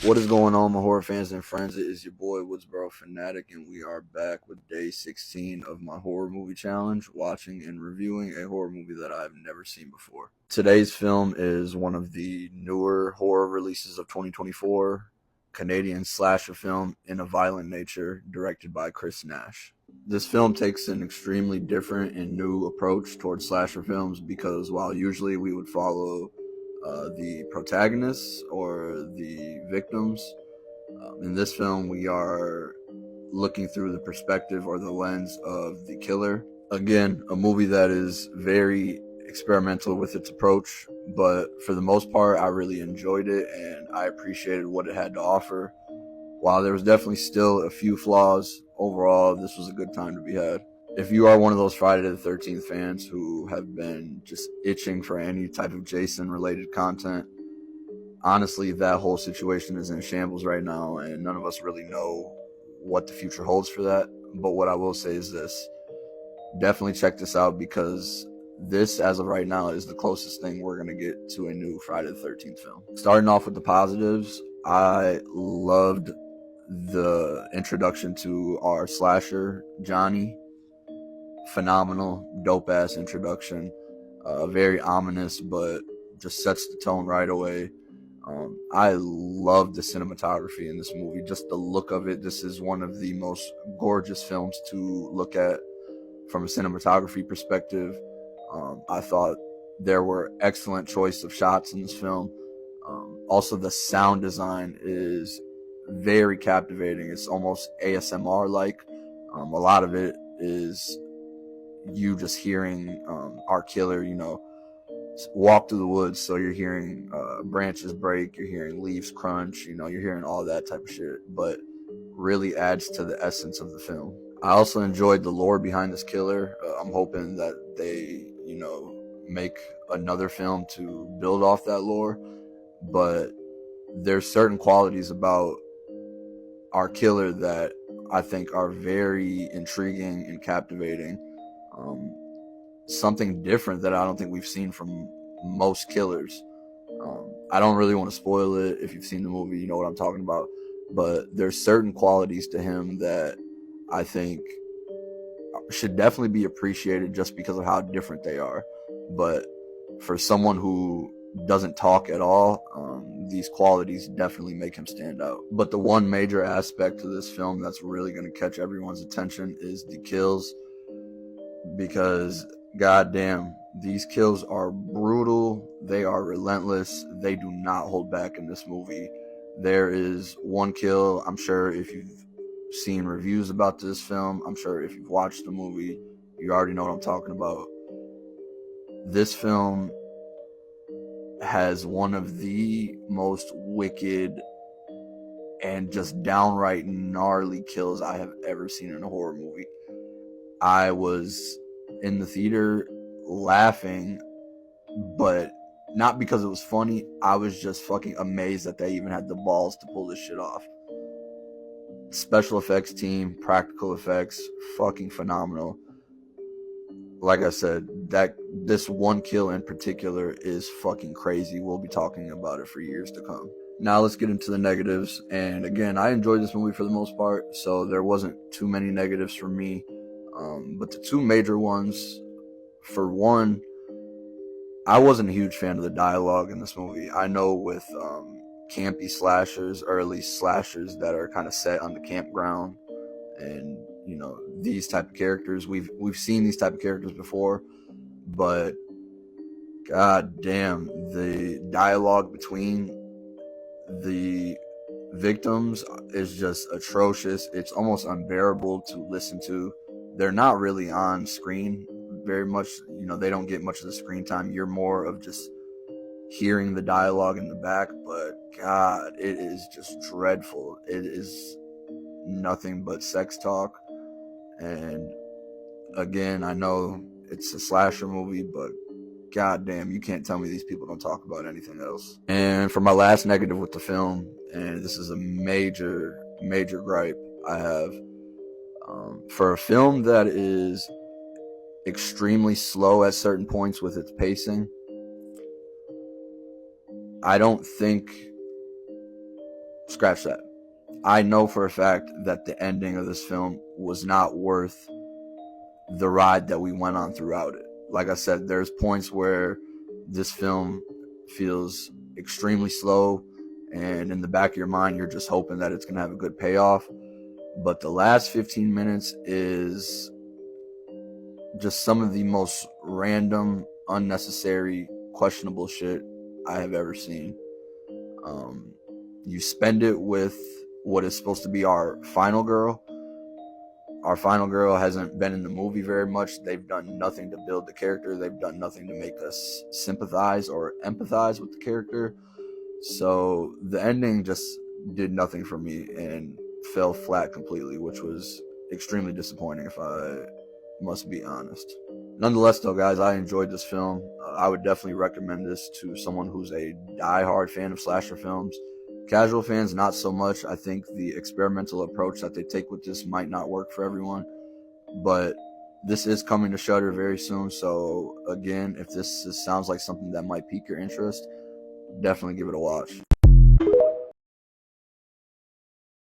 What is going on, my horror fans and friends? It is your boy Woodsboro Fanatic, and we are back with day 16 of my horror movie challenge, watching and reviewing a horror movie that I've never seen before. Today's film is one of the newer horror releases of 2024, Canadian slasher film In a Violent Nature, directed by Chris Nash. This film takes an extremely different and new approach towards slasher films because while usually we would follow the protagonists or the victims. In this film, we are looking through the perspective or the lens of the killer. Again, a movie that is very experimental with its approach, but for the most part, I really enjoyed it and I appreciated what it had to offer. While there was definitely still a few flaws, overall, this was a good time to be had. If you are one of those Friday the 13th fans who have been just itching for any type of Jason related content, honestly, that whole situation is in shambles right now, and none of us really know what the future holds for that. But what I will say is this: definitely check this out because this, as of right now, is the closest thing we're going to get to a new Friday the 13th film. Starting off with the positives, I loved the introduction to our slasher, Johnny. Phenomenal, dope ass introduction. Very ominous, but just sets the tone right away. I love the cinematography in this movie, just the look of it. This is one of the most gorgeous films to look at from a cinematography perspective. I thought there were excellent choice of shots in this film. Also, the sound design is very captivating. It's almost ASMR like. A lot of it is you just hearing our killer, walk through the woods. So you're hearing branches break, you're hearing leaves crunch, you're hearing all that type of shit. But really adds to the essence of the film. I also enjoyed the lore behind this killer. I'm hoping that they, make another film to build off that lore. But there's certain qualities about our killer that I think are very intriguing and captivating. Um, Something different that I don't think we've seen from most killers. I don't really want to spoil it. If you've seen the movie, you know what I'm talking about. But there's certain qualities to him that I think should definitely be appreciated just because of how different they are. But for someone who doesn't talk at all, these qualities definitely make him stand out. But the one major aspect to this film that's really going to catch everyone's attention is the kills, because goddamn, these kills are brutal. They are relentless. They do not hold back in this movie. There is one kill, I'm sure if you've seen reviews about this film, I'm sure if you've watched the movie, you already know what I'm talking about. This film has one of the most wicked and just downright gnarly kills I have ever seen in a horror movie. I was in the theater laughing, but not because it was funny. I was just fucking amazed that they even had the balls to pull this shit off. Special effects team, practical effects, fucking phenomenal. Like I said, that this one kill in particular is fucking crazy. We'll be talking about it for years to come. Now let's get into the negatives. And again, I enjoyed this movie for the most part, so there wasn't too many negatives for me. But the two major ones, for one, I wasn't a huge fan of the dialogue in this movie. I know with campy slashers, or at least slashers that are kind of set on the campground, and these type of characters, we've seen these type of characters before, but god damn, the dialogue between the victims is just atrocious. It's almost unbearable to listen to. They're not really on screen very much. They don't get much of the screen time. You're more of just hearing the dialogue in the back, but god, it is just dreadful. It is nothing but sex talk. And again, I know it's a slasher movie, but god damn, you can't tell me these people don't talk about anything else. And for my last negative with the film, and this is a major gripe I have, for a film that is extremely slow at certain points with its pacing, I don't think scratch that. I know for a fact that the ending of this film was not worth the ride that we went on throughout it. Like I said, there's points where this film feels extremely slow, and in the back of your mind, you're just hoping that it's going to have a good payoff. But the last 15 minutes is just some of the most random, unnecessary, questionable shit I have ever seen. You spend it with what is supposed to be our final girl. Our final girl hasn't been in the movie very much. They've done nothing to build the character. They've done nothing to make us sympathize or empathize with the character. So the ending just did nothing for me and fell flat completely, which was extremely disappointing, if I must be honest. Nonetheless, though, guys, I enjoyed this film. I would definitely recommend this to someone who's a die-hard fan of slasher films. Casual fans, not so much. I think the experimental approach that they take with this might not work for everyone. But this is coming to Shudder very soon. So, again, if this sounds like something that might pique your interest, definitely give it a watch.